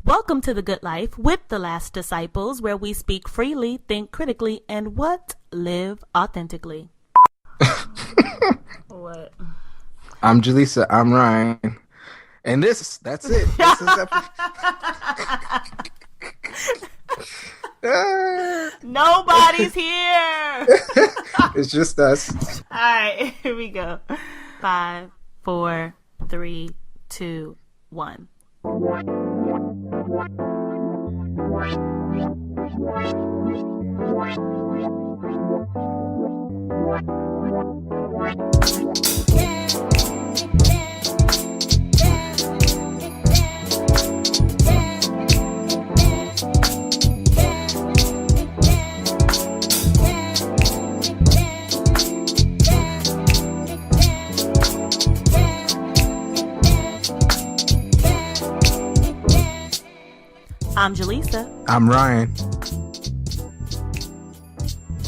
Welcome to The Good Life with The Last Disciples, where we speak freely, think critically, and live authentically. What? I'm Jaleesa. I'm Ryan. And that's it. This is Nobody's here. It's just us. All right, here we go. 5, 4, 3, 2, 1. I'm Jaleesa. I'm Ryan.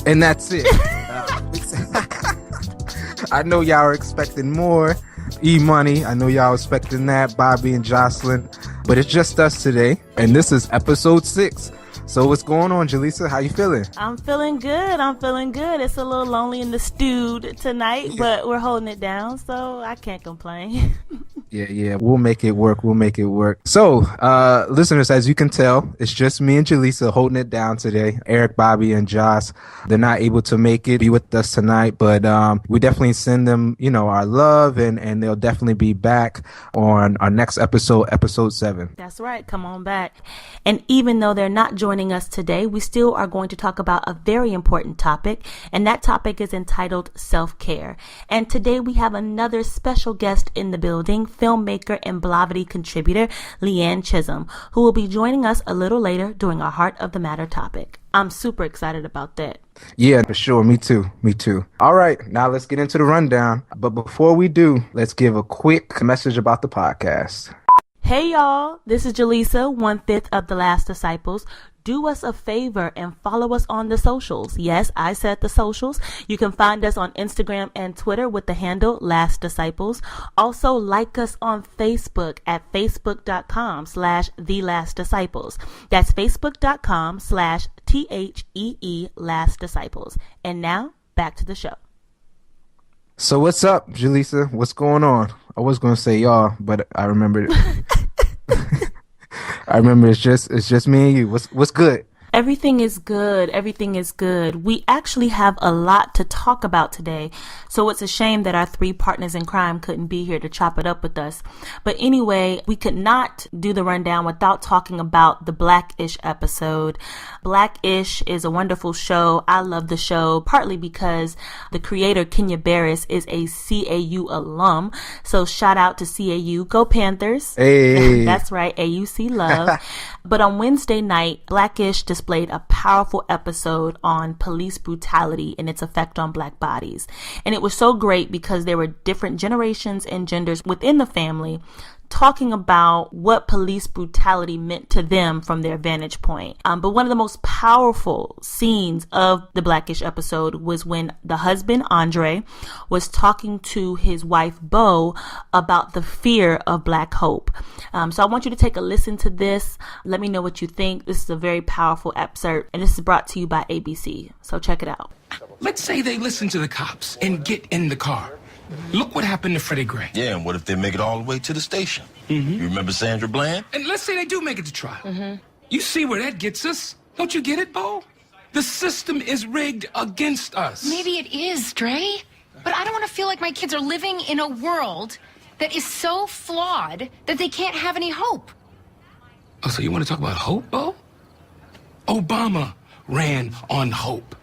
And that's it. I know y'all are expecting more. E-Money, I know y'all expecting that. Bobby and Jocelyn. But it's just us today. And this is episode 6. So what's going on, Jaleesa? How you feeling? I'm feeling good. It's a little lonely in the stewed tonight, but we're holding it down, so I can't complain. Yeah. We'll make it work. So, listeners, as you can tell, it's just me and Jaleesa holding it down today. Eric, Bobby, and Joss, they're not able to be with us tonight, but we definitely send them, our love, and they'll definitely be back on our next episode 7. That's right. Come on back. And even though they're not joining us today, we still are going to talk about a very important topic, and that topic is entitled self-care. And today we have another special guest in the building, filmmaker and Blavity contributor, LeeAnn Chisolm, who will be joining us a little later during our Heart of the Matter topic. I'm super excited about that. Yeah, for sure. Me too. All right, now let's get into the rundown. But before we do, let's give a quick message about the podcast. Hey y'all, this is Jaleesa, 1/5 of The Last Disciples. Do us a favor and follow us on the socials. Yes, I said the socials. You can find us on Instagram and Twitter with the handle Last Disciples. Also, like us on Facebook at facebook.com/The Last Disciples. That's facebook.com/THEE Last Disciples. And now, back to the show. So what's up, Jaleesa? What's going on? I was going to say y'all, but I remembered it's just me and you. What's good? Everything is good. We actually have a lot to talk about today, so it's a shame that our 3 partners in crime couldn't be here to chop it up with us. But anyway, we could not do the rundown without talking about the Black-ish episode. Black-ish is a wonderful show. I love the show, partly because the creator, Kenya Barris, is a CAU alum. So shout out to CAU. Go Panthers. Hey. That's right, AUC love. But on Wednesday night, Black-ish displayed a powerful episode on police brutality and its effect on Black bodies. And it was so great because there were different generations and genders within the family talking about what police brutality meant to them from their vantage point. But one of the most powerful scenes of the Black-ish episode was when the husband, Andre, was talking to his wife, Bo, about the fear of Black hope. So I want you to take a listen to this. Let me know what you think. This is a very powerful excerpt, and this is brought to you by ABC. So check it out. Let's say they listen to the cops and get in the car. Look what happened to Freddie Gray. Yeah, and what if they make it all the way to the station? Mm-hmm. You remember Sandra Bland? And let's say they do make it to trial. Mm-hmm. You see where that gets us? Don't you get it, Bo? The system is rigged against us. Maybe it is, Dre. But I don't want to feel like my kids are living in a world that is so flawed that they can't have any hope. Oh, so you want to talk about hope, Bo? Obama ran on hope.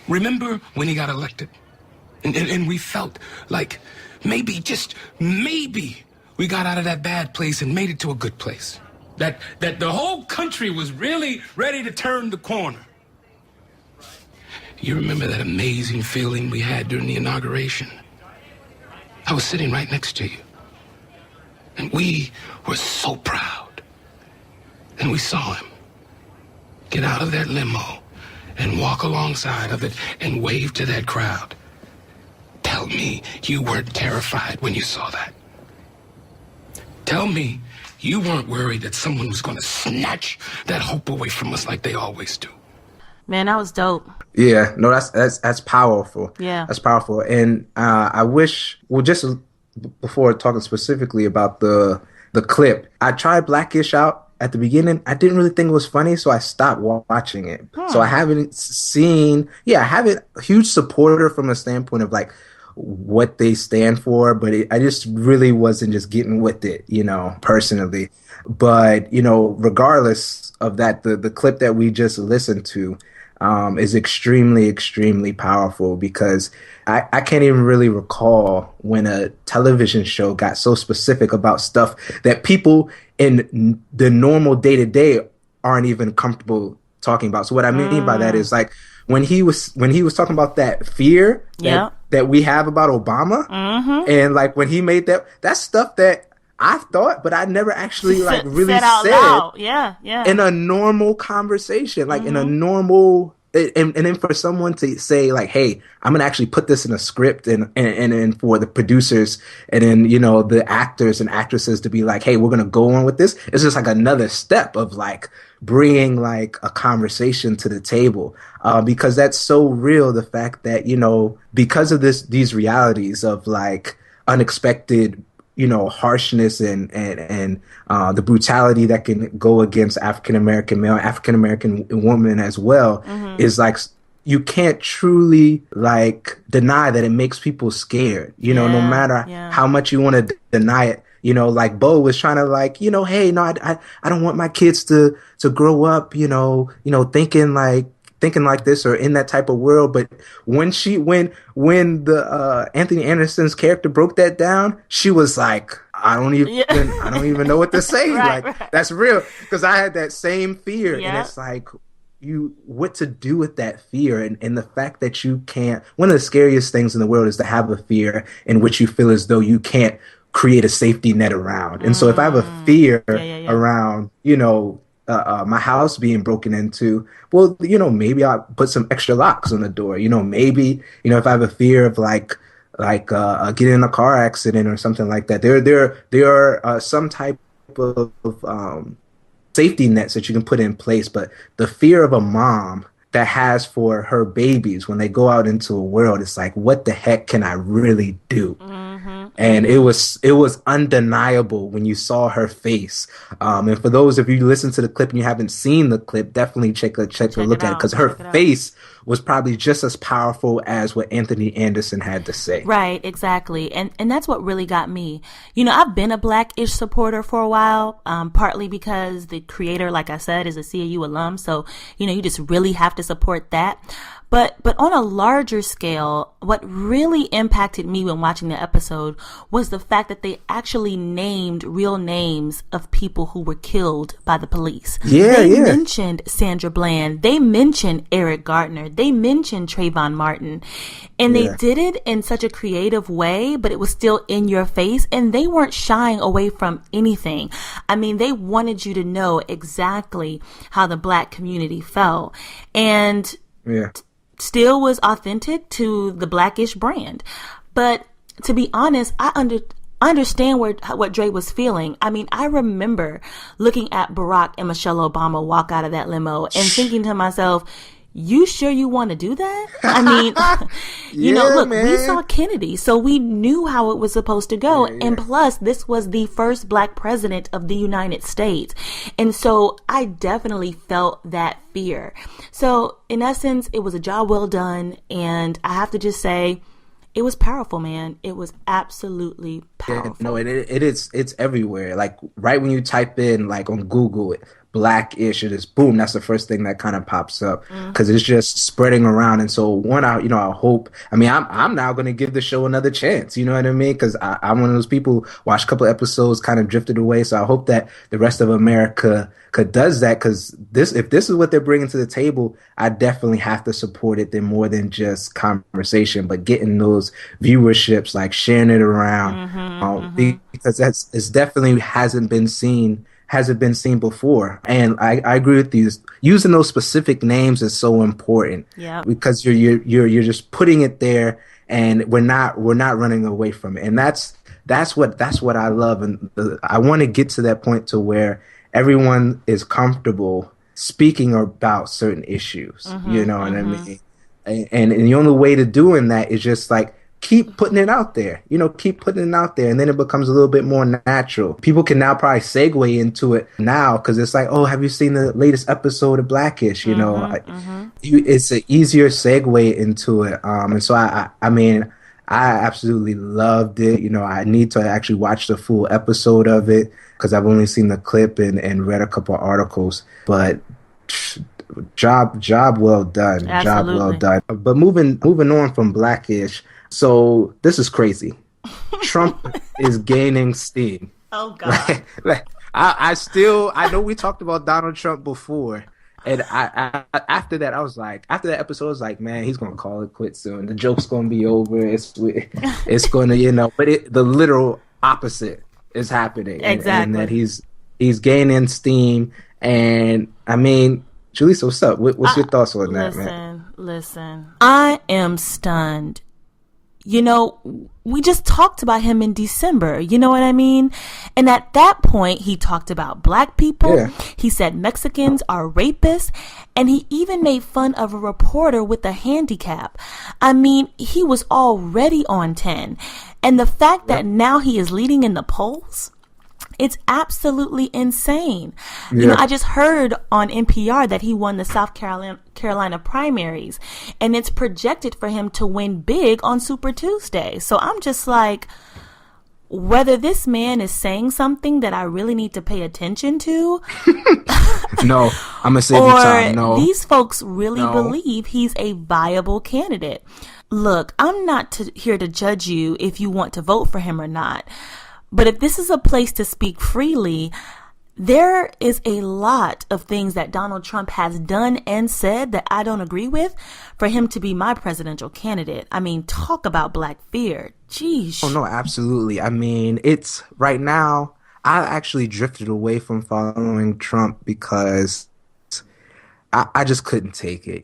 Remember when he got elected? And we felt like maybe, just maybe, we got out of that bad place and made it to a good place. That the whole country was really ready to turn the corner. You remember that amazing feeling we had during the inauguration? I was sitting right next to you. And we were so proud. And we saw him get out of that limo and walk alongside of it and wave to that crowd. Tell me you weren't terrified when you saw that. Tell me You weren't worried that someone was going to snatch that hope away from us like they always do. Man, that was dope. Yeah, no, that's powerful. Yeah. That's powerful. And I wish, well, just before talking specifically about the clip, I tried Blackish out at the beginning. I didn't really think it was funny, so I stopped watching it. So I haven't seen, I haven't a huge supporter from a standpoint of like what they stand for, but I just really wasn't just getting with it, personally. But, regardless of that, the clip that we just listened to is extremely, extremely powerful because I can't even really recall when a television show got so specific about stuff that people in the normal day-to-day aren't even comfortable talking about. So what I mean by that is like when he was talking about that fear that we have about Obama, and like when he made that's stuff that I thought, but I never actually like really said out loud. Yeah. In a normal conversation, like in a normal, and then for someone to say like, hey, I'm gonna actually put this in a script and for the producers and then, the actors and actresses to be like, hey, we're gonna go on with this. It's just like another step of like bringing like a conversation to the table, because that's so real. The fact that, because of these realities of like unexpected harshness and the brutality that can go against African American male, African American woman as well, is like you can't truly like deny that it makes people scared. No matter how much you want to deny it. Like Bo was trying to like, hey, no, I don't want my kids to grow up, thinking like this or in that type of world. But when the Anthony Anderson's character broke that down, she was like, I don't even know what to say. Right. That's real. Because I had that same fear. And it's like what to do with that fear and the fact that you can't. One of the scariest things in the world is to have a fear in which you feel as though you can't create a safety net around. And so if I have a fear around, my house being broken into, well, maybe I'll put some extra locks on the door. Maybe, if I have a fear of like getting in a car accident or something like that, there are some type of safety nets that you can put in place. But the fear of a mom that has for her babies when they go out into a world, it's like, what the heck can I really do? And it was undeniable when you saw her face. And for those of you who listen to the clip and you haven't seen the clip, definitely check a look at it, because her face was probably just as powerful as what Anthony Anderson had to say. Right, exactly. And that's what really got me. I've been a Black-ish supporter for a while, partly because the creator, like I said, is a CAU alum. So, you just really have to support that. But on a larger scale, what really impacted me when watching the episode was the fact that they actually named real names of people who were killed by the police. They mentioned Sandra Bland. They mentioned Eric Gardner. They mentioned Trayvon Martin. And they did it in such a creative way, but it was still in your face. And they weren't shying away from anything. I mean, they wanted you to know exactly how the Black community felt. And still was authentic to the Blackish brand. But to be honest, I understand what Dre was feeling. I mean, I remember looking at Barack and Michelle Obama walk out of that limo and thinking to myself, you sure you want to do that? I mean, look, man. We saw Kennedy, so we knew how it was supposed to go. And plus, this was the first Black president of the United States. And so I definitely felt that fear. So in essence, it was a job well done. And I have to just say, it was powerful, man. It was absolutely powerful. No, it's everywhere. Like right when you type in like on Google, Black-ish, it is boom. That's the first thing that kind of pops up because it's just spreading around. And so I hope. I mean, I'm now going to give the show another chance. You know what I mean? Because I'm one of those people who watched a couple episodes, kind of drifted away. So I hope that the rest of America does that, because if this is what they're bringing to the table, I definitely have to support it. They're more than just conversation, but getting those viewerships, like sharing it around, because it's definitely hasn't been seen before. And I agree with you. Using those specific names is so important. Because you're just putting it there, and we're not running away from it. And that's that's what I love, and I want to get to that point to where everyone is comfortable speaking about certain issues. You know what I mean? And the only way to doing that is just like keep putting it out there. Keep putting it out there, and then it becomes a little bit more natural. People can now probably segue into it now because it's like, oh, have you seen the latest episode of Blackish? It's an easier segue into it. And so I mean, I absolutely loved it. I need to actually watch the full episode of it because I've only seen the clip and read a couple articles. But job well done. Absolutely. Job well done. But moving on from Blackish, so this is crazy. Trump is gaining steam. Oh God. I know we talked about Donald Trump before. And after that episode, I was like, man, he's gonna call it quits soon. The joke's gonna be over. It's gonna, but the literal opposite is happening. Exactly. And that he's gaining steam. And I mean, Julissa, what's up? What's your thoughts on that, man? Listen, I am stunned. We just talked about him in December. You know what I mean? And at that point, he talked about black people. Yeah. He said Mexicans are rapists. And he even made fun of a reporter with a handicap. I mean, he was already on 10. And the fact that now he is leading in the polls, it's absolutely insane. Yeah. I just heard on NPR that he won the South Carolina primaries, and it's projected for him to win big on Super Tuesday. So I'm just like, whether this man is saying something that I really need to pay attention to, no, I'm gonna save you time. No, these folks really believe he's a viable candidate. Look, I'm not here to judge you if you want to vote for him or not. But if this is a place to speak freely, there is a lot of things that Donald Trump has done and said that I don't agree with for him to be my presidential candidate. I mean, talk about black fear. Jeez. Oh, no, absolutely. I mean, it's right now, I actually drifted away from following Trump because I just couldn't take it.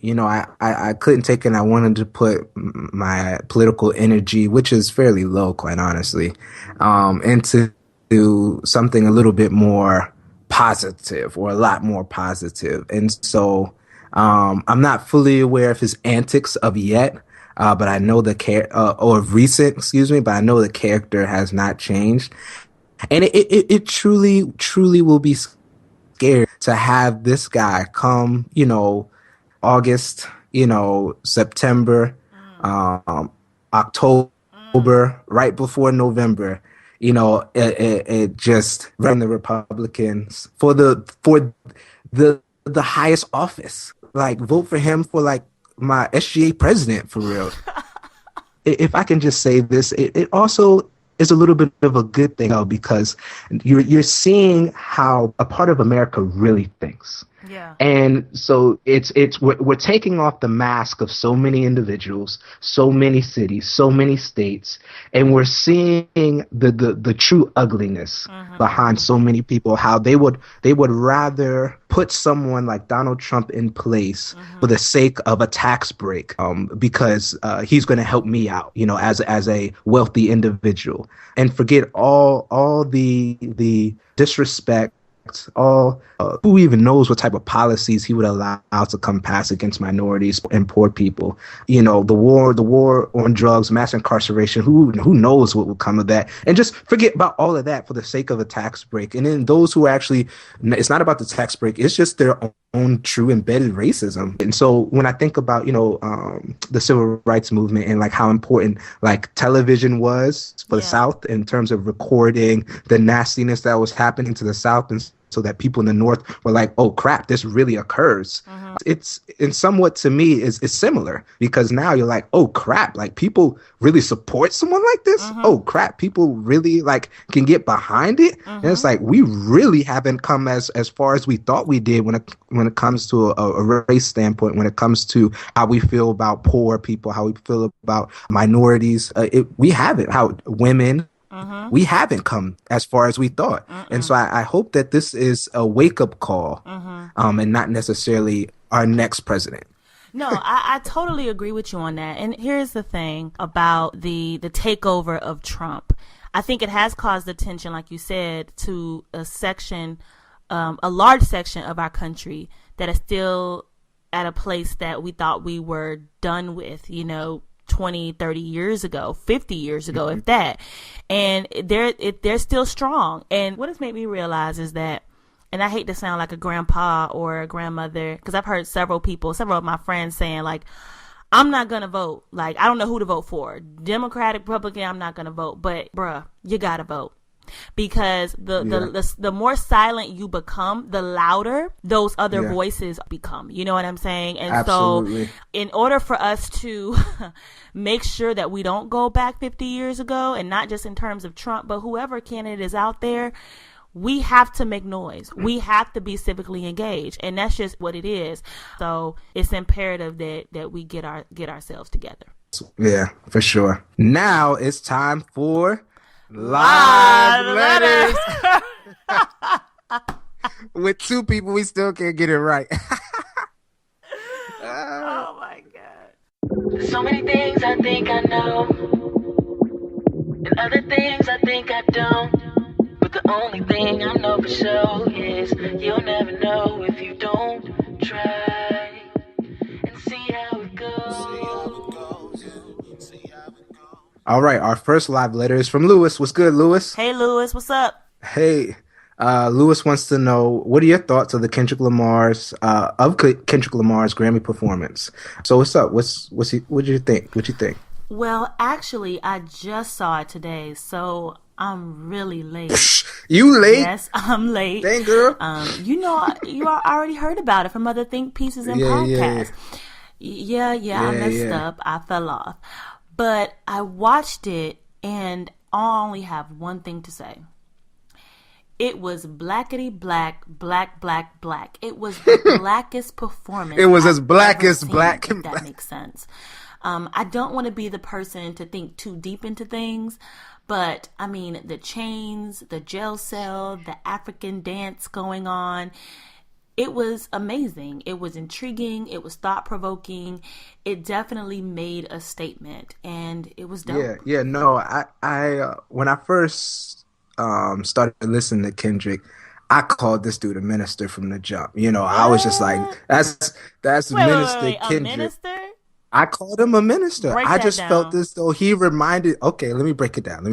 I couldn't take it, and I wanted to put my political energy, which is fairly low, quite honestly, into something a little bit more positive, or a lot more positive. And so I'm not fully aware of his antics of yet, but I know or recent, but I know the character has not changed. And it truly will be scared to have this guy come, August, September, October, right before November, it just run the Republicans for the highest office. Like, vote for him for like my SGA president, for real. If I can just say this, it also is a little bit of a good thing, though, because you're seeing how a part of America really thinks. Yeah. And so we're taking off the mask of so many individuals, so many cities, so many states, and we're seeing the true ugliness behind so many people, how they would rather put someone like Donald Trump in place for the sake of a tax break, because he's going to help me out, as a wealthy individual, and forget all the disrespect, who even knows what type of policies he would allow to come pass against minorities and poor people. The war on drugs, mass incarceration, who knows what will come of that, and just forget about all of that for the sake of a tax break. And then those who actually, it's not about the tax break, it's just their own true embedded racism. And so when I think about, the civil rights movement and like how important like television was for the South in terms of recording the nastiness that was happening to the South, and so that people in the North were like, oh crap, this really occurs. It's in somewhat, to me, is similar, because now you're like, oh crap, like people really support someone like this. Oh crap, people really like can get behind it. And it's like, we really haven't come as far as we thought we did when it comes to a race standpoint, when it comes to how we feel about poor people, how we feel about minorities. We haven't, how women, we haven't come as far as we thought. And so I hope that this is a wake-up call, and not necessarily our next president. No, I totally agree with you on that. And here's the thing about the takeover of Trump. I think it has caused attention, like you said, to a large section of our country that is still at a place that we thought we were done with, 20, 30 years ago, 50 years ago, if that. And they're still strong. And what has made me realize is that, and I hate to sound like a grandpa or a grandmother, because I've heard several of my friends saying, like, I'm not going to vote. Like, I don't know who to vote for. Democratic, Republican, I'm not going to vote. But, bruh, you got to vote. Because the more silent you become, the louder those other voices become. You know what I'm saying? And Absolutely. So in order for us to make sure that we don't go back 50 years ago, and not just in terms of Trump, but whoever candidate is out there, we have to make noise. We have to be civically engaged. And that's just what it is. So it's imperative that we get ourselves together. Yeah, for sure. Now it's time for Live Letters. With two people, we still can't get it right. Oh my God. There's so many things I think I know, and other things I think I don't. But the only thing I know for sure is you'll never know if you don't try and see how it goes. All right, our first live letter is from Lewis. What's good, Lewis? Hey, Lewis, what's up? Hey, Lewis wants to know, what are your thoughts of Kendrick Lamar's Grammy performance? So what's up? What do you think? What you think? Well, actually, I just saw it today, so I'm really late. You late? Yes, I'm late. Dang, girl. You already heard about it from other think pieces and podcasts. Yeah, I messed up. I fell off. But I watched it, and I only have one thing to say. It was blackety black, black, black, black. It was the blackest performance. It was as I've black ever as seen, black. If that makes sense. I don't want to be the person to think too deep into things, but I mean, the chains, the jail cell, the African dance going on. It was amazing. It was intriguing. It was thought-provoking. It definitely made a statement, and it was dope. Yeah. No, I when I first started listening to Kendrick, I called this dude a minister from the jump. I was just like, that's Minister Wait, Kendrick. a minister? I called him a minister. Break I that just down. felt as though he reminded. Okay, let me break it down.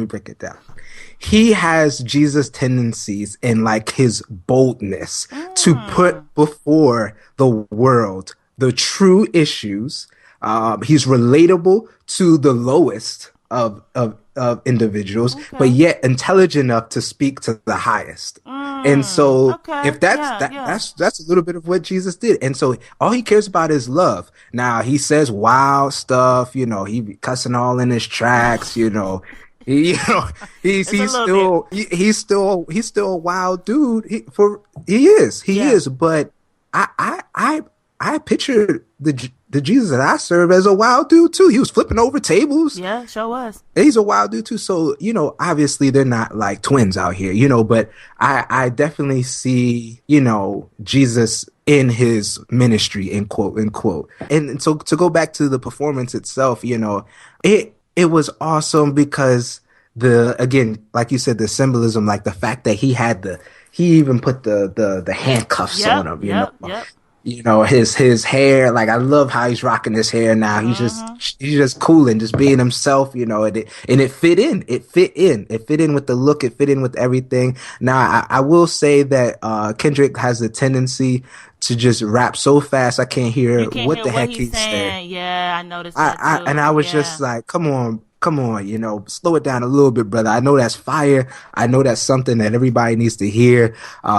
He has Jesus tendencies and like his boldness to put before the world the true issues. He's relatable to the lowest of individuals, but yet intelligent enough to speak to the highest. And so if that's a little bit of what Jesus did. And so all he cares about is love. Now he says wild stuff, he be cussing all in his tracks, he's still a wild dude. He is. But I picture the Jesus that I serve as a wild dude too. He was flipping over tables. Yeah, sure was. He's a wild dude too. So, obviously they're not like twins out here, but I definitely see, Jesus in his ministry, in quote unquote. And so to go back to the performance itself, it was awesome because again, like you said, the symbolism, like the fact that he even put the handcuffs on him, Yep. His hair, like I love how he's rocking his hair now. He's just cool and just being himself, and it fit in. It fit in with the look. It fit in with everything. Now I will say that Kendrick has a tendency to just rap so fast I can't hear what the heck he's saying. Yeah, I noticed that too. And I was just like, come on, slow it down a little bit, brother. I know that's fire. I know that's something that everybody needs to hear.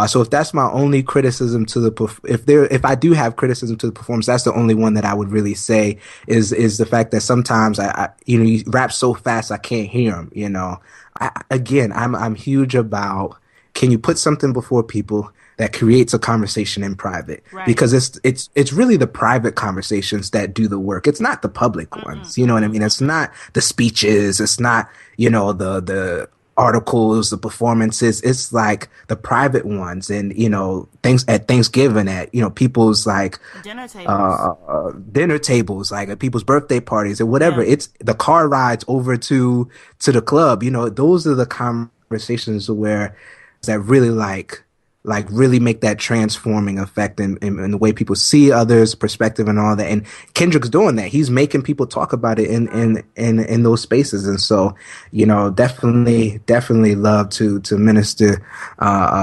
So if that's my only criticism to if I do have criticism to the performance, that's the only one that I would really say is the fact that sometimes he raps so fast I can't hear him. I'm huge about, can you put something before people that creates a conversation in private? Right. Because it's really the private conversations that do the work. It's not the public ones. You know what I mean? It's not the speeches. It's not, the articles, the performances. It's like the private ones, and things at Thanksgiving, at people's like dinner tables, like at people's birthday parties or whatever. Yeah. It's the car rides over to the club. Those are the conversations where that really like really make that transforming effect in the way people see others' perspective and all that. And Kendrick's doing that. He's making people talk about it in those spaces. And so, definitely love to minister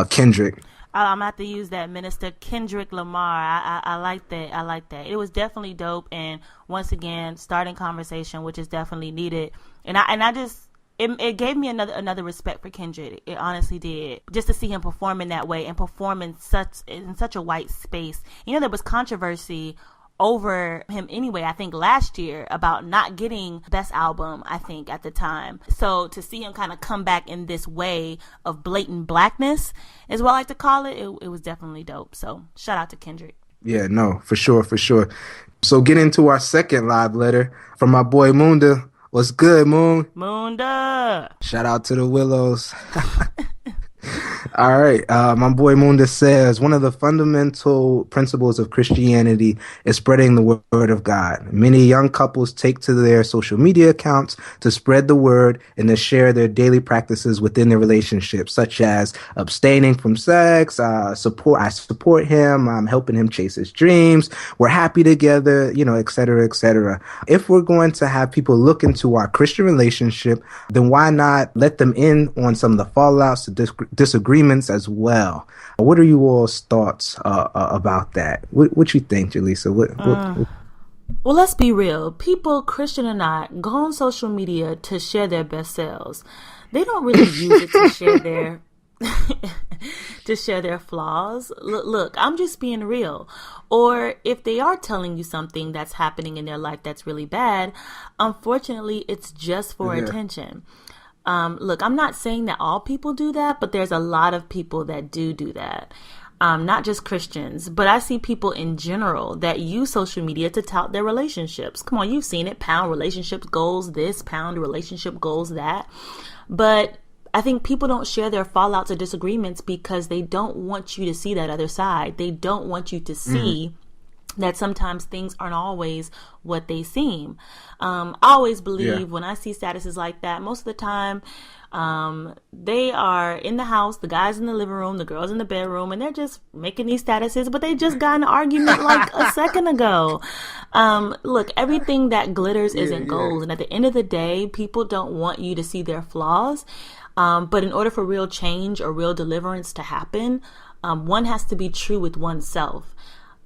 Kendrick. I'm gonna have to use that, Minister Kendrick Lamar. I like that. I like that. It was definitely dope, and once again, starting conversation, which is definitely needed. And I just it gave me another respect for Kendrick. It honestly did. Just to see him perform in that way and perform in such a white space. There was controversy over him anyway, I think last year, about not getting best album, I think, at the time. So to see him kind of come back in this way of blatant blackness is what I like to call it. It was definitely dope. So shout out to Kendrick. Yeah, no, for sure. So get into our second live letter from my boy Munda. What's good, Moon? Munda. Shout out to the Willows. All right. My boy Munda says, one of the fundamental principles of Christianity is spreading the word of God. Many young couples take to their social media accounts to spread the word and to share their daily practices within their relationship, such as abstaining from sex, I support him, I'm helping him chase his dreams, we're happy together, et cetera, et cetera. If we're going to have people look into our Christian relationship, then why not let them in on some of the fallouts, the disagreements as well? What are you all's thoughts about that? What you think, Jaleesa? Well, let's be real. People, Christian or not, go on social media to share their best selves. They don't really use it to share their to share their flaws. Look, I'm just being real. Or if they are telling you something that's happening in their life that's really bad, unfortunately, it's just for attention. Look, I'm not saying that all people do that, but there's a lot of people that do that. Not just Christians, but I see people in general that use social media to tout their relationships. Come on, you've seen it. Pound relationship goals this, pound relationship goals that. But I think people don't share their fallouts or disagreements because they don't want you to see that other side. They don't want you to see that sometimes things aren't always what they seem. I always believe when I see statuses like that, most of the time, they are in the house, the guys in the living room, the girls in the bedroom, and they're just making these statuses, but they just got in an argument like a second ago. Look, everything that glitters isn't gold. And at the end of the day, people don't want you to see their flaws. But in order for real change or real deliverance to happen, one has to be true with oneself.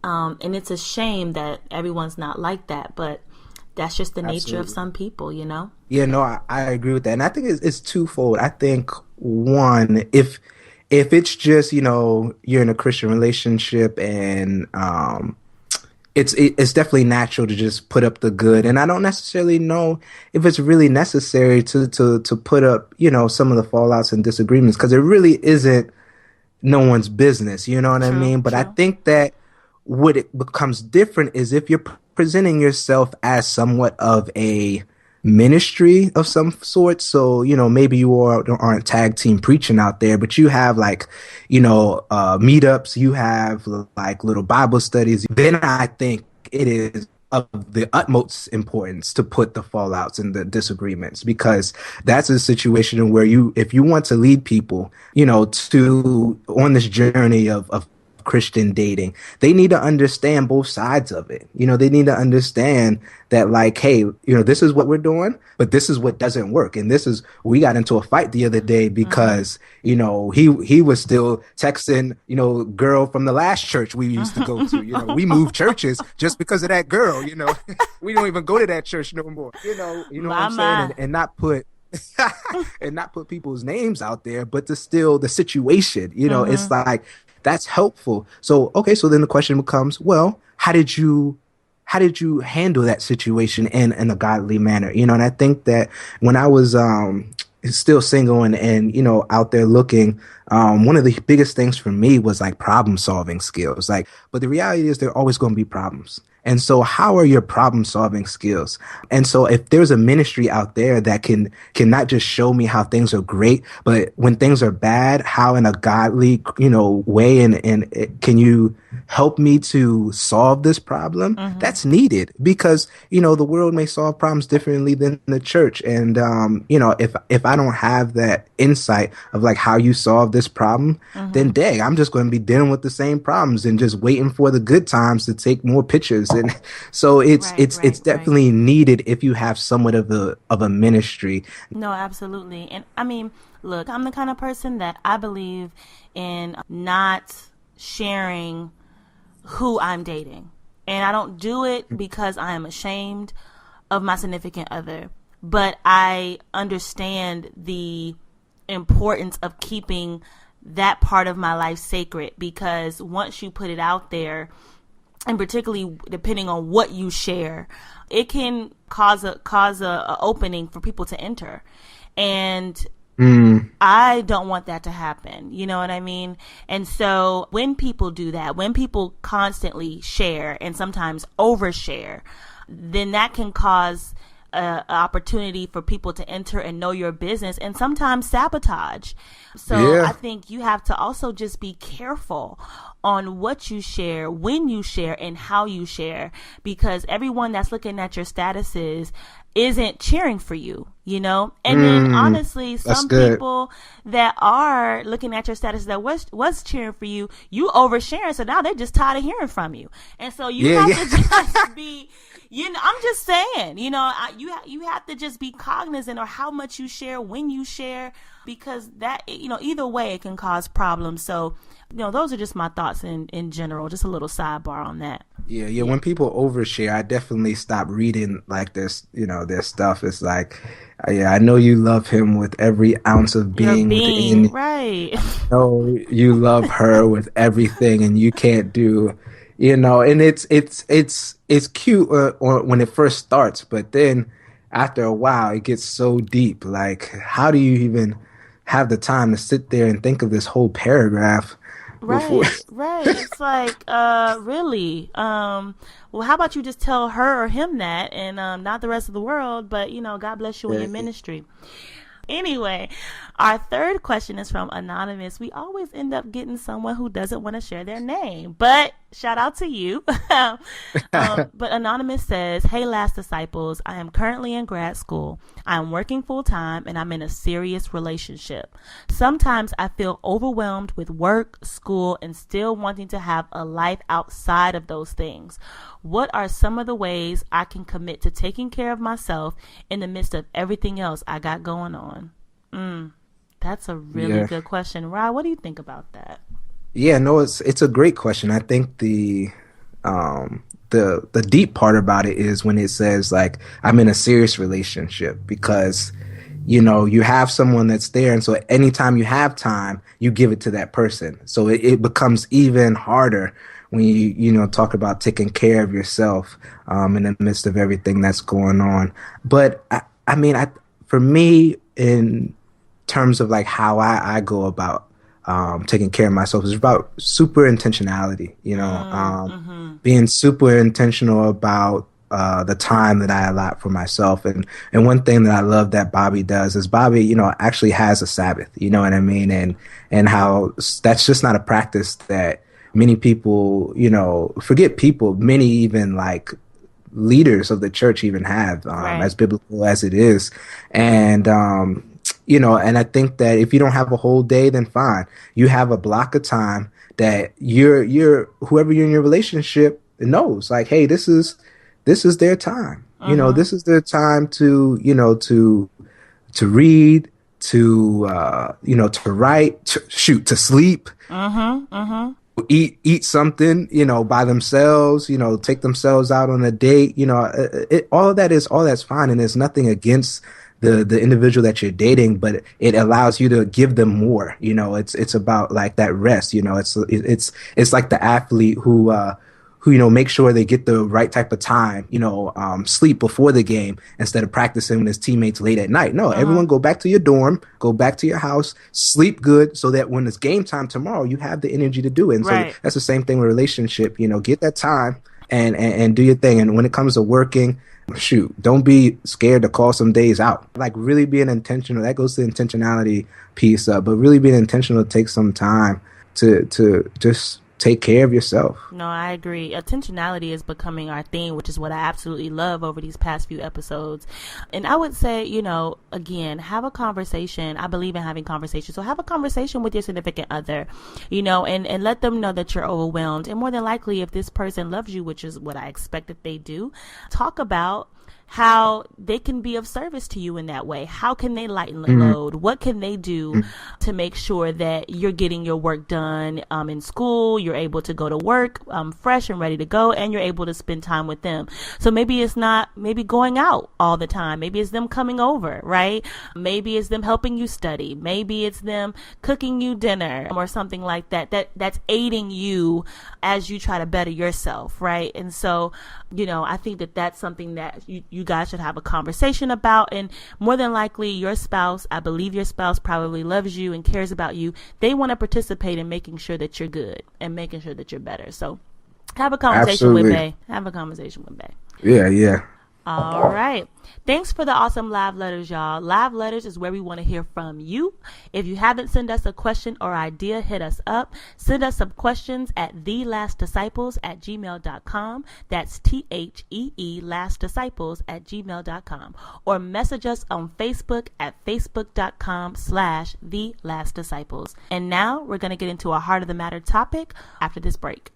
And it's a shame that everyone's not like that, but that's just the nature of some people, Yeah, no, I agree with that. And I think it's twofold. I think one, if it's just, you're in a Christian relationship and, it's definitely natural to just put up the good. And I don't necessarily know if it's really necessary to put up, some of the fallouts and disagreements, because it really isn't no one's business. You know what I mean? But I think that what it becomes different is if you're presenting yourself as somewhat of a ministry of some sort. So, maybe you aren't tag team preaching out there, but you have meetups, you have like little Bible studies. Then I think it is of the utmost importance to put the fallouts and the disagreements, because that's a situation where if you want to lead people, on this journey of Christian dating, they need to understand both sides of it. They need to understand that, like, hey, this is what we're doing, but this is what doesn't work. And we got into a fight the other day because, he was still texting, girl from the last church we used to go to. We moved churches just because of that girl. We don't even go to that church no more. What I'm saying, and not put and not put people's names out there, but the situation. It's like, that's helpful. So, okay, so then the question becomes, well, how did you handle that situation in a godly manner? And I think that when I was still single and out there looking, one of the biggest things for me was like problem solving skills. But the reality is there are always going to be problems. And so how are your problem solving skills? And so if there's a ministry out there that can not just show me how things are great, but when things are bad, how in a godly, way, and can you help me to solve this problem? That's needed because, the world may solve problems differently than the church. And, if I don't have that insight of like how you solve this problem, then dang, I'm just going to be dealing with the same problems and just waiting for the good times to take more pictures. And so it's definitely needed if you have somewhat of a ministry. No, absolutely. And I mean, look, I'm the kind of person that I believe in not sharing who I'm dating. And I don't do it because I am ashamed of my significant other. But I understand the importance of keeping that part of my life sacred, because once you put it out there, and particularly depending on what you share, it can cause a opening for people to enter. And I don't want that to happen. You know what I mean? And so when people do that, when people constantly share and sometimes overshare, then that can cause an opportunity for people to enter and know your business and sometimes sabotage. So I think you have to also just be careful on what you share, when you share, and how you share, because everyone that's looking at your statuses isn't cheering for you, And then honestly, some people that are looking at your status that was cheering for you, you oversharing, so now they're just tired of hearing from you. And so you have to just be, I'm just saying, you have to just be cognizant of how much you share, when you share, because that, either way it can cause problems. So, those are just my thoughts in general, just a little sidebar on that. Yeah. When people overshare, I definitely stop reading like this, their stuff. It's like, I know you love him with every ounce of being within. Right. I know you love her with everything, and you can't do, and it's cute when it first starts, but then after a while it gets so deep. Like, how do you even have the time to sit there and think of this whole paragraph? Right. It's like, really? Well, how about you just tell her or him that, and not the rest of the world, but, God bless you in your ministry. Anyway, our third question is from Anonymous. We always end up getting someone who doesn't want to share their name, but shout out to you. But Anonymous says, "Hey, Last Disciples, I am currently in grad school. I am working full time and I'm in a serious relationship. Sometimes I feel overwhelmed with work, school, and still wanting to have a life outside of those things. What are some of the ways I can commit to taking care of myself in the midst of everything else I got going on?" That's a really good question. Rod, what do you think about that? Yeah, no, it's a great question. I think the deep part about it is when it says like, I'm in a serious relationship, because you have someone that's there, and so anytime you have time, you give it to that person. So it becomes even harder when you talk about taking care of yourself in the midst of everything that's going on. But for me, in terms of like how I go about taking care of myself, is about super intentionality, being super intentional about the time that I allot for myself. And one thing that I love that Bobby does is Bobby, actually has a Sabbath, you know what I mean? And how that's just not a practice that many people, forget people, many even like leaders of the church even have, as biblical as it is. And, and I think that if you don't have a whole day, then fine. You have a block of time that you're whoever you're in your relationship knows, like, hey, this is their time. This is their time to read, to write, to sleep, eat something, by themselves, take themselves out on a date, all that's fine. And there's nothing against the individual that you're dating, but it allows you to give them more. It's about like that rest. It's like the athlete who make sure they get the right type of time, sleep before the game instead of practicing with his teammates late at night. No, everyone go back to your dorm, go back to your house, sleep good, so that when it's game time tomorrow, you have the energy to do it. And so that's the same thing with relationship. Get that time and do your thing. And when it comes to working, shoot, don't be scared to call some days out. Like really being intentional. That goes to the intentionality piece, but really being intentional to take some time to just take care of yourself. No, I agree. Intentionality is becoming our theme, which is what I absolutely love over these past few episodes. And I would say, again, have a conversation. I believe in having conversations. So have a conversation with your significant other, and let them know that you're overwhelmed. And more than likely, if this person loves you, which is what I expect that they do, talk about how they can be of service to you in that way. How can they lighten the load? What can they do to make sure that you're getting your work done in school, you're able to go to work fresh and ready to go, and you're able to spend time with them. So maybe it's not going out all the time. Maybe it's them coming over, right? Maybe it's them helping you study. Maybe it's them cooking you dinner or something like that. That's aiding you as you try to better yourself, right? And so, I think that that's something that you guys should have a conversation about. And more than likely, I believe your spouse probably loves you and cares about you. They want to participate in making sure that you're good and making sure that you're better. So have a conversation with Bay. Have a conversation with Bay. Yeah. All right. Thanks for the awesome live letters, y'all. Live letters is where we want to hear from you. If you haven't sent us a question or idea, hit us up. Send us some questions at thelastdisciples@gmail.com. That's THEE lastdisciples@gmail.com. Or message us on Facebook at facebook.com/thelastdisciples. And now we're going to get into a heart of the matter topic after this break.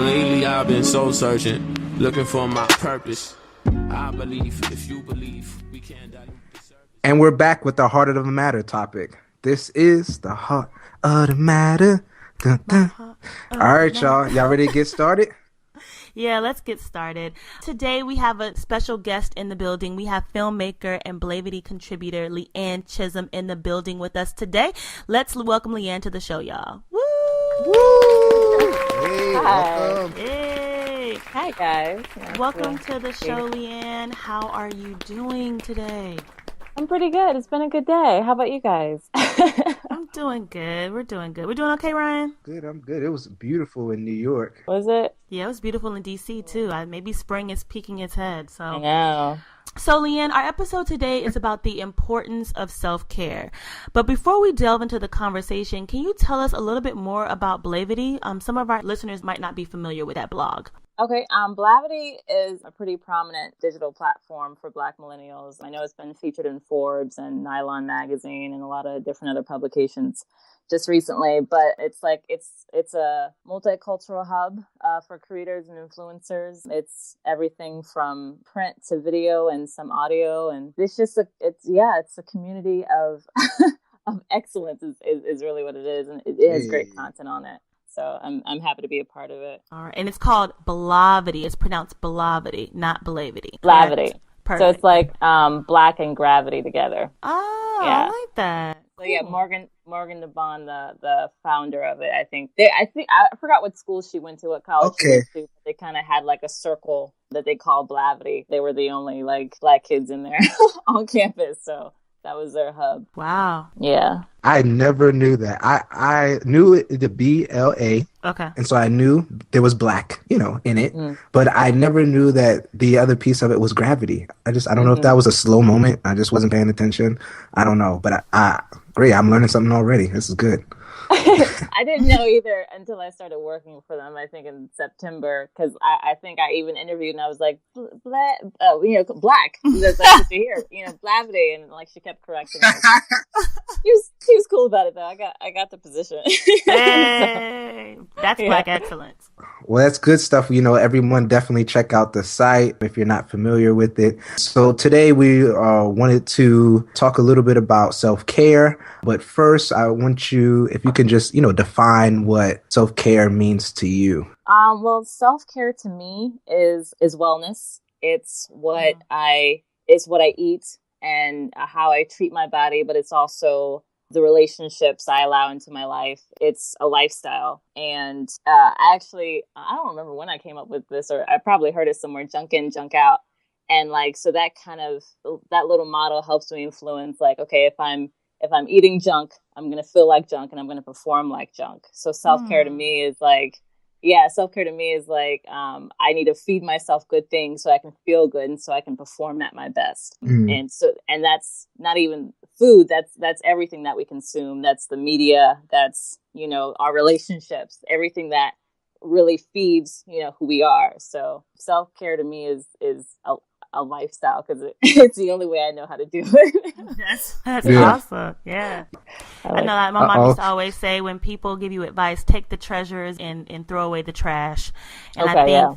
Lately I've been soul searching, looking for my purpose. I believe if you believe, we can't dilute the surface. And we're back with the heart of the matter topic. This is the heart of the matter. Dun, dun. All right, y'all. Y'all ready to get started? Yeah, let's get started. Today we have a special guest in the building. We have filmmaker and Blavity contributor LeeAnn Chisolm in the building with us today. Let's welcome LeeAnn to the show, y'all. Woo! Woo! Hey, welcome. Hey! Hi, guys. Welcome to the show, LeeAnn. How are you doing today? I'm pretty good. It's been a good day. How about you guys? I'm doing good. We're doing good. We're doing okay, Ryan? Good, I'm good. It was beautiful in New York. Was it? Yeah, it was beautiful in D.C. too. Maybe spring is peeking its head. So I know. So, LeeAnn, our episode today is about the importance of self-care. But before we delve into the conversation, can you tell us a little bit more about Blavity? Some of our listeners might not be familiar with that blog. Okay, Blavity is a pretty prominent digital platform for Black millennials. I know it's been featured in Forbes and Nylon magazine and a lot of different other publications just recently, but it's a multicultural hub for creators and influencers. It's everything from print to video and some audio, and it's a community of of excellence is really what it is, and it has great content on it. So I'm happy to be a part of it. All right, and it's called Blavity. It's pronounced Blavity, not Blavity. Blavity. Perfect. So it's like black and gravity together. Oh, yeah. I like that. So yeah, Morgan DeBon, the founder of it, I think I forgot what school she went to, what college she went to. But they kind of had like a circle that they called Blavity. They were the only like Black kids in there on campus, so that was their hub. Wow. Yeah. I never knew that. I knew the BLA. Okay. And so I knew there was black, in it. But I never knew that the other piece of it was gravity. I don't know if that was a slow moment. I just wasn't paying attention. I don't know. But great. I'm learning something already. This is good. I didn't know either until I started working for them, I think in September, because I think I even interviewed and I was like, black. That's like what you hear, Blavity, and like she kept correcting me. He was cool about it though. I got the position. Hey, that's Black excellence. Well, that's good stuff. Everyone definitely check out the site if you're not familiar with it. So today we wanted to talk a little bit about self-care. But first, I want you, if you can just, define what self-care means to you. Well, self-care to me is wellness. It's what I eat and how I treat my body, but it's also the relationships I allow into my life. It's a lifestyle. And I don't remember when I came up with this, or I probably heard it somewhere, junk in, junk out. And so that little motto helps me influence, like, okay, if I'm eating junk, I'm going to feel like junk and I'm going to perform like junk. So self-care to me is like, self-care to me is like, I need to feed myself good things so I can feel good and so I can perform at my best. And that's not even food. That's everything that we consume. That's the media. That's, our relationships, everything that really feeds, who we are. So self-care to me is a lifestyle, because it's the only way I know how to do it. That's awesome. Yeah. I know that my mom used to always say, when people give you advice, take the treasures and throw away the trash. And I think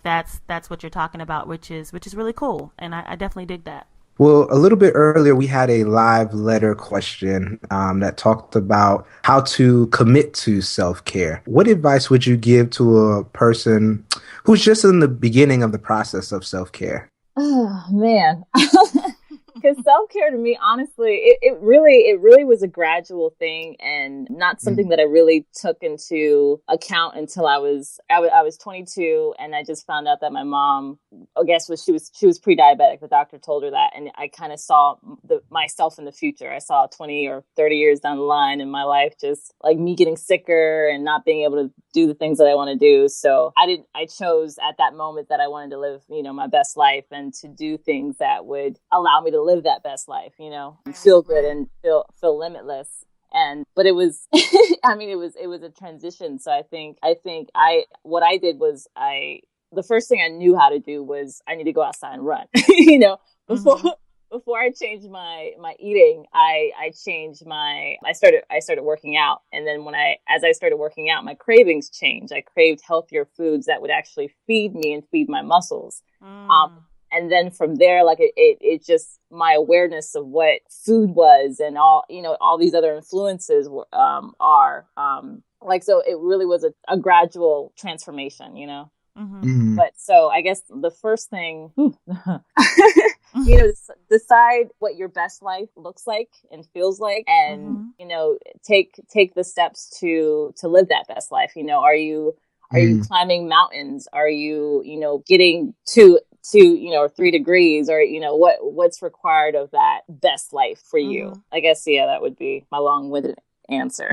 that's what you're talking about, which is really cool. And I definitely dig that. Well, a little bit earlier, we had a live letter question that talked about how to commit to self-care. What advice would you give to a person who's just in the beginning of the process of self-care? Oh, man. Because self-care to me, honestly, it really was a gradual thing, and not something that I really took into account until I was 22, and I just found out that my mom, I guess, she was pre-diabetic. The doctor told her that, and I kind of saw myself in the future. I saw 20 or 30 years down the line in my life, just like me getting sicker and not being able to do the things that I want to do. So I chose at that moment that I wanted to live, my best life, and to do things that would allow me to live that best life, and feel good and feel limitless. But it was, it was a transition. So I think what I did was the first thing I knew how to do was I need to go outside and run, before I changed my eating, I started working out. And then as I started working out, my cravings changed. I craved healthier foods that would actually feed me and feed my muscles. And then from there, like it just, my awareness of what food was and all these other influences so it really was a gradual transformation, But so I guess the first thing, decide what your best life looks like and feels like, and take the steps to live that best life. Are you climbing mountains? Are you getting to 3 degrees, or what's required of that best life for you? I guess that would be my long-winded answer.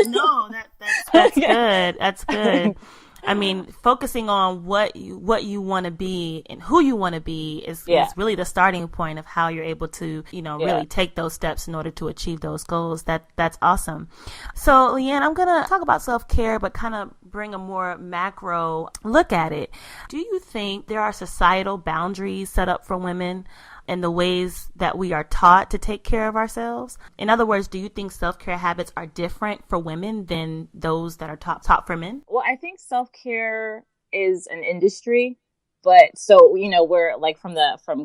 No, that's good. That's good. I mean, focusing on what you want to be and who you want to be is really the starting point of how you're able to, really take those steps in order to achieve those goals. That's awesome. So, LeeAnn, I'm going to talk about self-care, but kind of bring a more macro look at it. Do you think there are societal boundaries set up for women and the ways that we are taught to take care of ourselves? In other words, do you think self-care habits are different for women than those that are taught for men? Well, I think self-care is an industry, but so, we're like from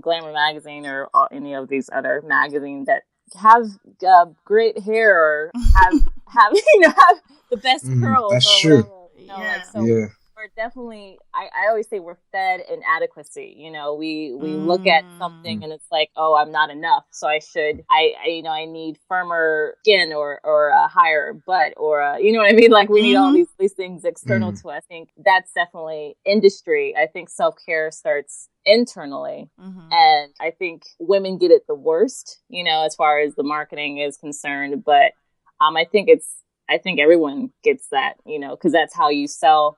Glamour magazine or any of these other magazines that have great hair or have have the best curls. That's or true. Whatever. We're definitely, I always say we're fed inadequacy. We look at something and it's like, oh, I'm not enough, so I need firmer skin or a higher butt, or you know what I mean? Like, we need all these things external to us. I think that's definitely industry. I think self-care starts internally, and I think women get it the worst, as far as the marketing is concerned. But I think everyone gets that, because that's how you sell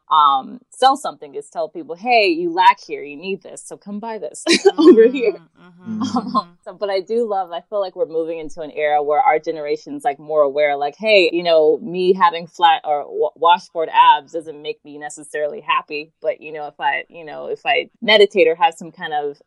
something, is tell people, hey, you lack here, you need this, so come buy this over here. But I feel like we're moving into an era where our generation's like more aware, like, hey, me having flat or washboard abs doesn't make me necessarily happy, but if I meditate or have some kind of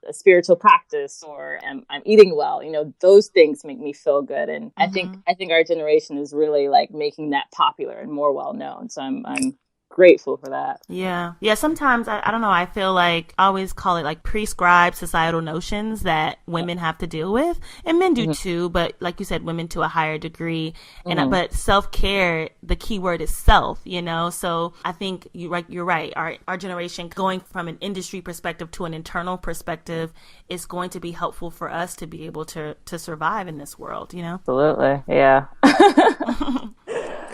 a spiritual practice, or I'm eating well, those things make me feel good. And I think our generation is really like making that popular and more well known. So I'm grateful for that. Yeah. Yeah. Sometimes, I don't know, I feel like I always call it like prescribed societal notions that women have to deal with, and men do too, but like you said, women to a higher degree. And, but self-care, the key word is self, you know? So I think you're right. Our generation going from an industry perspective to an internal perspective is going to be helpful for us to be able to survive in this world, you know? Absolutely. Yeah.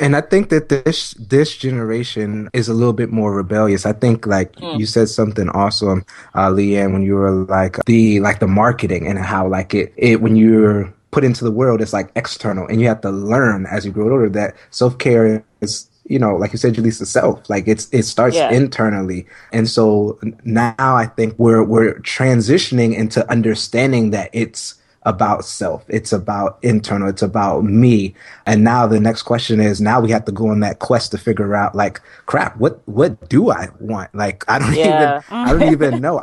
And I think that this generation is a little bit more rebellious. I think like you said something awesome, LeeAnn, when you were like the marketing and how like it when you're put into the world, it's like external, and you have to learn as you grow older that self-care is, you know, like you said, Jaleesa, self, like it starts internally. And so now I think we're transitioning into understanding that it's about self. It's about internal. It's about me. And now the next question is, now we have to go on that quest to figure out like, crap, what do I want? Like, I don't even know.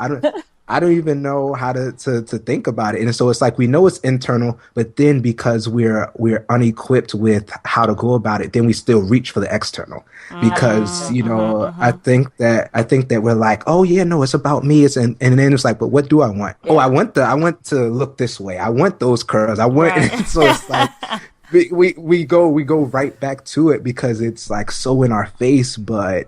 I don't even know how to think about it. And so it's like, we know it's internal, but then because we're unequipped with how to go about it, then we still reach for the external because, you know, I think that we're like, oh yeah, no, it's about me. And then it's like, but what do I want? Yeah. Oh, I want to look this way. I want those curls. I want, so it's like, we go right back to it because it's like so in our face. But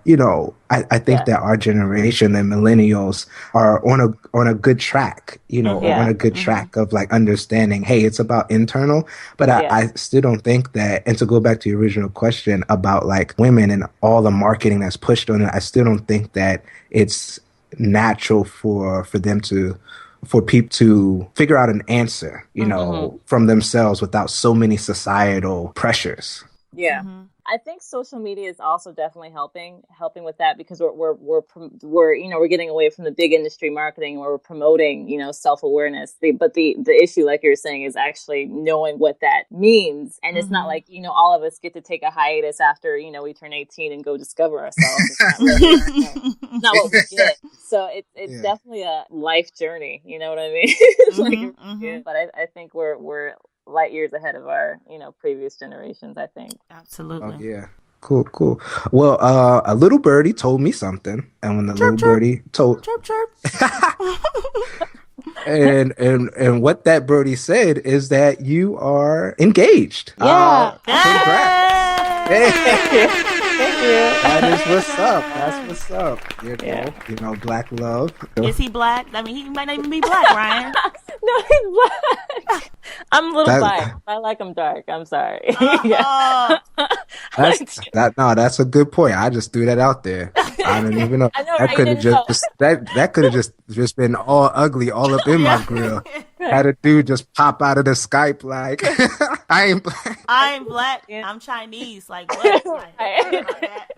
you know, I think that our generation, the millennials, are on a good track, you know, on a good track of like understanding, hey, it's about internal. But I still don't think that, and to go back to your original question about like women and all the marketing that's pushed on it, I still don't think that it's natural for people to figure out an answer, you know, from themselves without so many societal pressures. Yeah. I think social media is also definitely helping with that, because we're you know, we're getting away from the big industry marketing where we're promoting, you know, self-awareness. But the issue, like you're saying, is actually knowing what that means. And it's not like, you know, all of us get to take a hiatus after, you know, we turn 18 and go discover ourselves. It's not really, it's not what we get. So it's definitely a life journey. You know what I mean? But I think we're light years ahead of our, you know, previous generations, I think. Absolutely. Oh, yeah. Cool. Well, a little birdie told me something, and when the chirp, little chirp. birdie told Chirp. and what that birdie said is that you are engaged. Yeah. Congrats. Thank you. That is what's up. That's what's up. You know, black love. Is he black? I mean, he might not even be black, Ryan. No, he's black. I'm a little biased. I like him dark. I'm sorry. That's a good point. I just threw that out there. I don't even know. I know, that right? could have that could have just been all ugly, all up in my grill. Had a dude just pop out of the Skype like, I ain't black. I ain't black. I'm Chinese. Like what?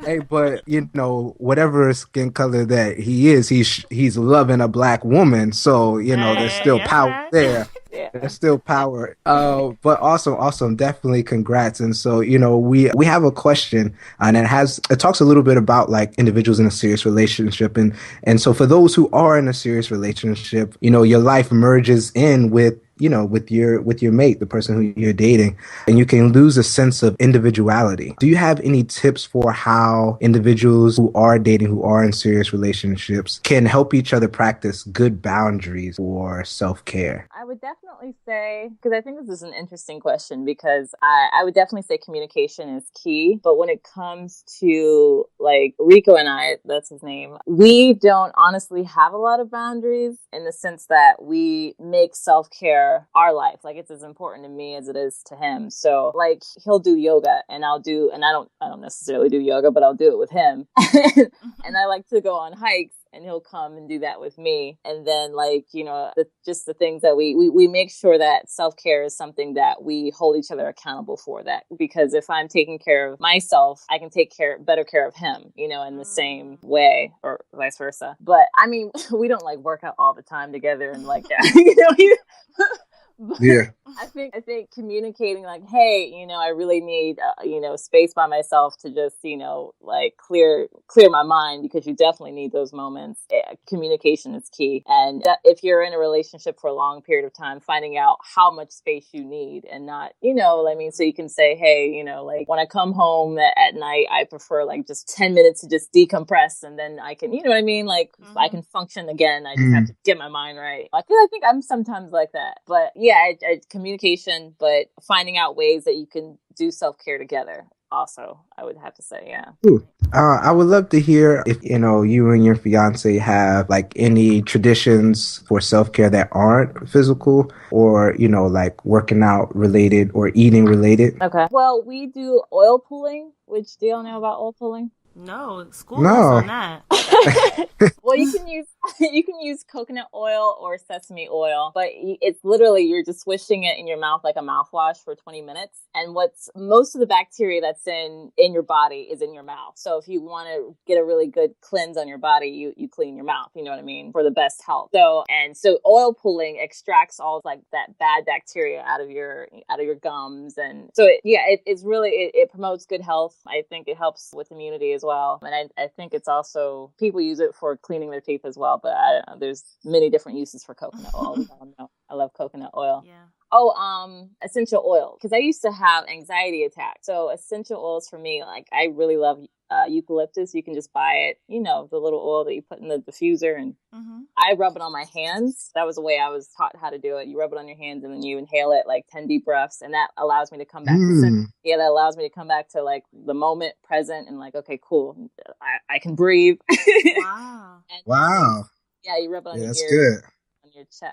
Hey, but you know, whatever skin color that he is, he's loving a black woman. So you know, there's still power there. There's still power. But awesome. Definitely congrats. And so, you know, we have a question, and it talks a little bit about like individuals in a serious relationship. And so for those who are in a serious relationship, you know, your life merges in with your mate, the person who you're dating, and you can lose a sense of individuality. Do you have any tips for how individuals who are dating, who are in serious relationships, can help each other practice good boundaries or self-care? I would definitely say, because I think this is an interesting question, because I would definitely say communication is key. But when it comes to like Rico and I, that's his name, we don't honestly have a lot of boundaries in the sense that we make self-care our life. Like it's as important to me as it is to him. So like he'll do yoga and I don't necessarily do yoga, but I'll do it with him. And I like to go on hikes, and he'll come and do that with me. And then like, you know, just the things that we make sure that self-care is something that we hold each other accountable for, that because if I'm taking care of myself, I can take better care of him, you know, in the same way, or vice versa. But I mean, we don't like work out all the time together and like, you know, Yeah. I think communicating like, hey, I really need space by myself to just like clear my mind, because you definitely need those moments. Communication is key, and if you're in a relationship for a long period of time, finding out how much space you need, and not so you can say, hey, like when I come home at night, I prefer like just 10 minutes to just decompress, and then I can like I can function again. I just have to get my mind right. I think I'm sometimes like that, but yeah, communication, but finding out ways that you can do self-care together also, I would have to say. Yeah. Ooh. I would love to hear if you and your fiance have like any traditions for self-care that aren't physical, or like working out related or eating related. Okay. Well, we do oil pulling, which, do y'all know about oil pulling? No, school us on that. Well, you can use coconut oil or sesame oil, but it's literally, you're just swishing it in your mouth like a mouthwash for 20 minutes. And most of the bacteria that's in your body is in your mouth. So if you want to get a really good cleanse on your body, you clean your mouth, you know what I mean, for the best health. So oil pulling extracts all like that bad bacteria out of your gums. And so it promotes good health. I think it helps with immunity as well. And I think it's also, people use it for cleaning their teeth as well, but I don't know, there's many different uses for coconut oil. I love coconut oil. Yeah. Oh, essential oil, because I used to have anxiety attacks. So essential oils for me, like I really love eucalyptus. You can just buy it, the little oil that you put in the diffuser, and I rub it on my hands. That was the way I was taught how to do it. You rub it on your hands and then you inhale it like 10 deep breaths, and that allows me to come back. That allows me to come back to like the moment present, and like, okay, cool, I can breathe. Wow. Wow. Yeah, you rub it on your that's ears. good.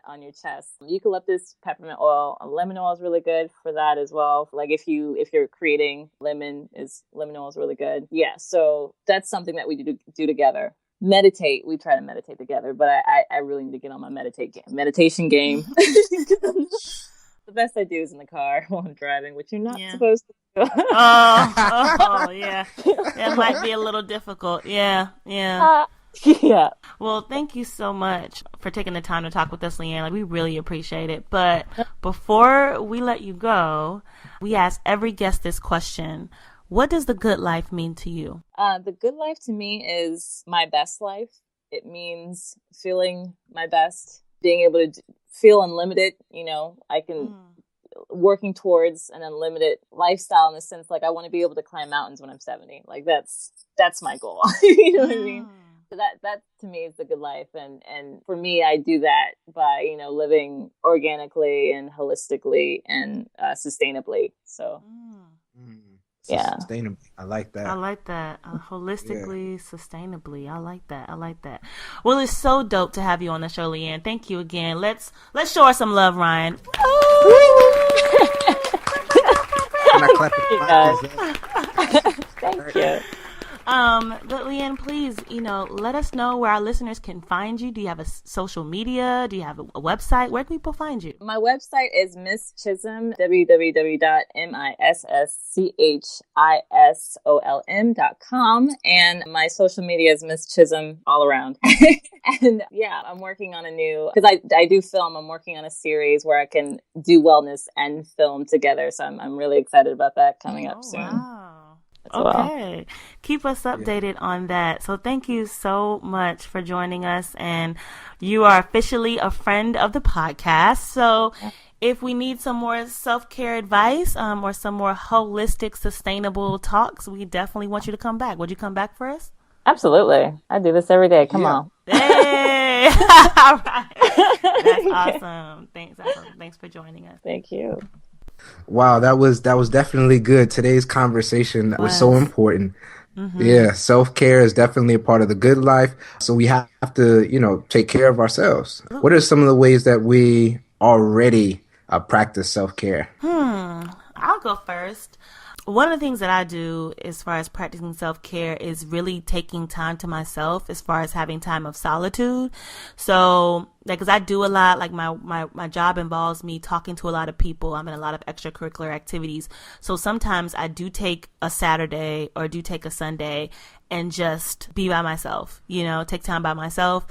On your chest. Eucalyptus, peppermint oil, lemon oil is really good for that as well. Like if you're creating lemon oil is really good. Yeah, so that's something that we do together. Meditate. We try to meditate together, but I really need to get on my meditation game. The best I do is in the car while I'm driving, which you're not supposed to do. Yeah. That might be a little difficult. Yeah. Yeah. Well, thank you so much for taking the time to talk with us, LeeAnn. Like, we really appreciate it. But before we let you go, we ask every guest this question. What does the good life mean to you? The good life to me is my best life. It means feeling my best, being able to feel unlimited. I can working towards an unlimited lifestyle, in the sense like I want to be able to climb mountains when I'm 70. Like that's my goal. You know what I mean? So that to me is the good life, and for me, I do that by living organically and holistically and sustainably. So yeah, sustainably. I like that. Holistically, sustainably. I like that. Well, it's so dope to have you on the show, LeeAnn. Thank you again. Let's show her some love, Ryan. Can I clap it? Thank you. But LeeAnn, please, let us know where our listeners can find you. Do you have a social media? Do you have a website? Where can people find you? My website is Miss Chisolm, www.misschisholm.com, and my social media is Miss Chisolm all around. And yeah, I'm working on because I do film. I'm working on a series where I can do wellness and film together. So I'm really excited about that coming up soon. Wow. Okay. Keep us updated on that. So thank you so much for joining us. And you are officially a friend of the podcast. So if we need some more self-care advice or some more holistic, sustainable talks, we definitely want you to come back. Would you come back for us? Absolutely. I do this every day. Come on. Hey! All right. That's awesome. Thanks for joining us. Thank you. Wow, that was definitely good. Today's conversation was so important. Yeah, self-care is definitely a part of the good life. So we have to, take care of ourselves. What are some of the ways that we already practice self-care? I'll go first. One of the things that I do as far as practicing self-care is really taking time to myself, as far as having time of solitude. So, because I do a lot, like my job involves me talking to a lot of people. I'm in a lot of extracurricular activities. So sometimes I do take a Saturday or do take a Sunday and just be by myself, take time by myself,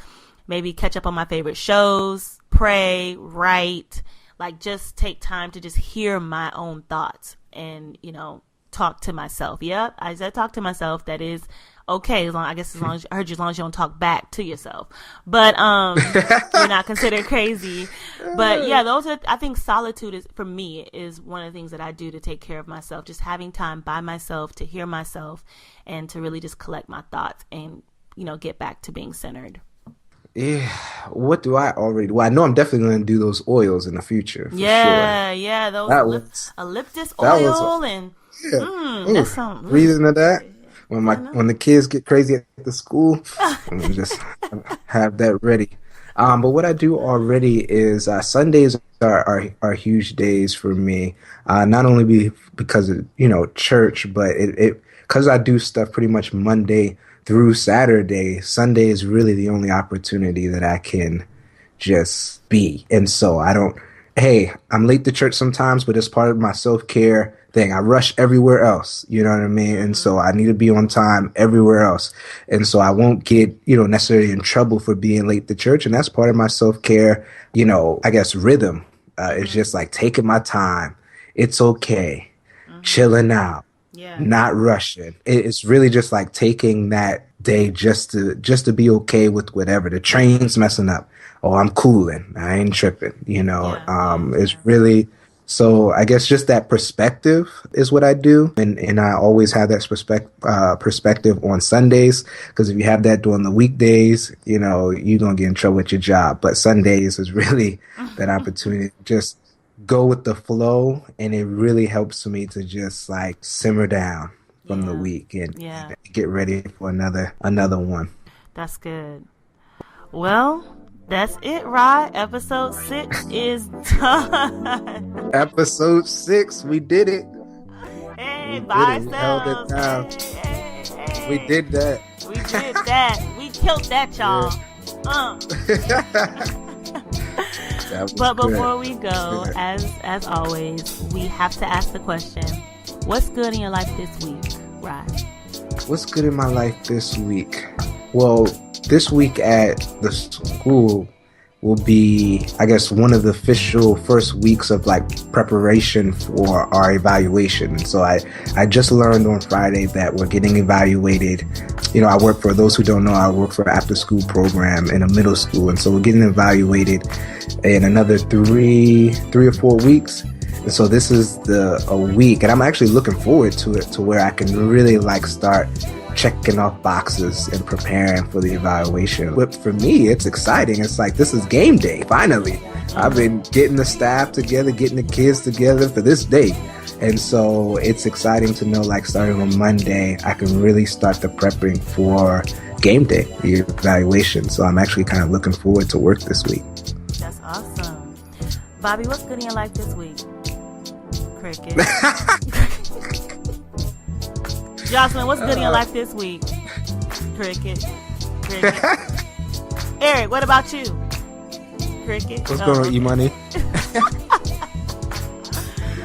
maybe catch up on my favorite shows, pray, write, like just take time to just hear my own thoughts and, you know, talk to myself. Yep, I said talk to myself. That is okay, as long as I heard you, as long as you don't talk back to yourself. But you're not considered crazy. But yeah, those are, I think solitude is, for me, is one of the things that I do to take care of myself. Just having time by myself to hear myself and to really just collect my thoughts and, you know, get back to being centered. Yeah, what do I already do? Well, I know I'm definitely going to do those oils in the future. For Yeah, sure. yeah, those eucalyptus that oil and that's something. Reason of that. When the kids get crazy at the school, I'm just have that ready. But what I do already is Sundays are huge days for me. Not only because of, you know, church, but it because I do stuff pretty much Monday through Saturday. Sunday is really the only opportunity that I can just be. And so I'm late to church sometimes, but it's part of my self-care thing. I rush everywhere else, you know what I mean? And so I need to be on time everywhere else. And so I won't get, you know, necessarily in trouble for being late to church. And that's part of my self-care, you know, I guess rhythm. It's just like taking my time. It's okay. Chilling out. Yeah. Not rushing. It's really just like taking that day just to be okay with whatever. The train's messing up. Oh, I'm cooling. I ain't tripping. You know, it's really, so I guess just that perspective is what I do. And I always have that perspective on Sundays, because if you have that during the weekdays, you know, you're going to get in trouble with your job. But Sundays is really that opportunity to just go with the flow. And it really helps me to just like simmer down from the week and get ready for another one. That's good. Well, that's it, Rod. Episode 6 is done. Episode 6, we did it. Hey, we by did it. We held it down. Hey. We did that. We did that. We killed that, y'all. But before we go, as always, we have to ask the question: what's good in your life this week, Rod? What's good in my life this week? Well, this week at the school will be, I guess, one of the official first weeks of like preparation for our evaluation. So I just learned on Friday that we're getting evaluated. You know, I work, for those who don't know, I work for an after school program in a middle school. And so we're getting evaluated in another 3 or 4 weeks. And so this is a week, and I'm actually looking forward to it, to where I can really like start checking off boxes and preparing for the evaluation. But for me, it's exciting. It's like, this is game day, finally. I've been getting the staff together, getting the kids together for this day. And so it's exciting to know, like, starting on Monday, I can really start the prepping for game day, the evaluation. So I'm actually kind of looking forward to work this week. That's awesome. Bobby, what's good in your life this week? Cricket. Jocelyn, what's good in your life this week? Cricket. Eric, what about you? Cricket. What's going on, E-Money?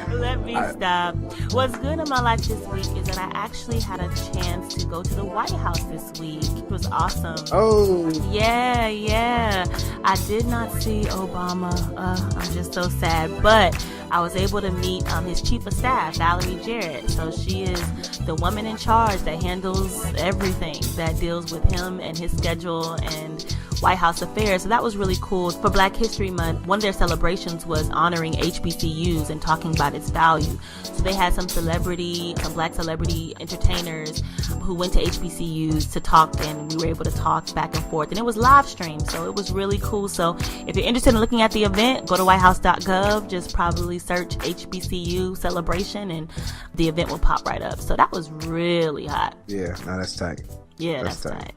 Let me stop. What's good in my life this week is that I actually had a chance to go to the White House this week. It was awesome. Oh. Yeah. I did not see Obama. I'm just so sad. But I was able to meet his chief of staff, Valerie Jarrett. So she is the woman in charge that handles everything that deals with him and his schedule and White House affairs. So that was really cool. For Black History Month, one of their celebrations was honoring HBCUs and talking about its value. So they had some Black celebrity entertainers who went to HBCUs to talk, and we were able to talk back and forth. And it was live streamed, so it was really cool. So if you're interested in looking at the event, go to whitehouse.gov. Just probably search HBCU celebration, and the event will pop right up. So that was really hot. Yeah, no, that's tight. Yeah, that's tight.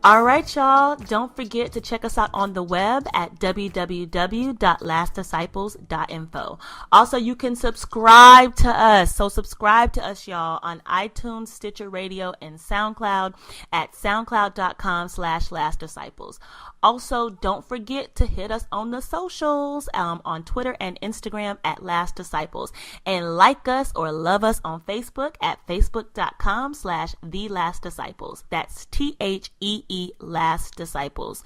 All right, y'all. Don't forget to check us out on the web at www.lastdisciples.info. Also, you can subscribe to us. So subscribe to us, y'all, on iTunes, Stitcher Radio, and SoundCloud at soundcloud.com/lastdisciples. Also, don't forget to hit us on the socials, on Twitter and Instagram at Last Disciples, and like us or love us on Facebook at facebook.com/The Last Disciples. That's THEELAST Nike Last Disciples.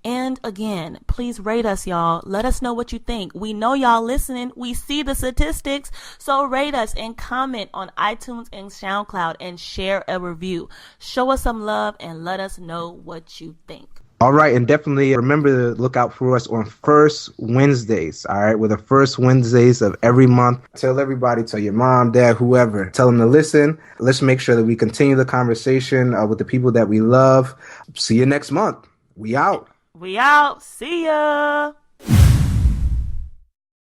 And again, please rate us, y'all. Let us know what you think. We know y'all listening. We see the statistics. So rate us and comment on iTunes and SoundCloud and share a review. Show us some love and let us know what you think. All right, and definitely remember to look out for us on first Wednesdays, all right? We're the first Wednesdays of every month. Tell everybody, tell your mom, dad, whoever. Tell them to listen. Let's make sure that we continue the conversation with the people that we love. See you next month. We out. We out. See ya.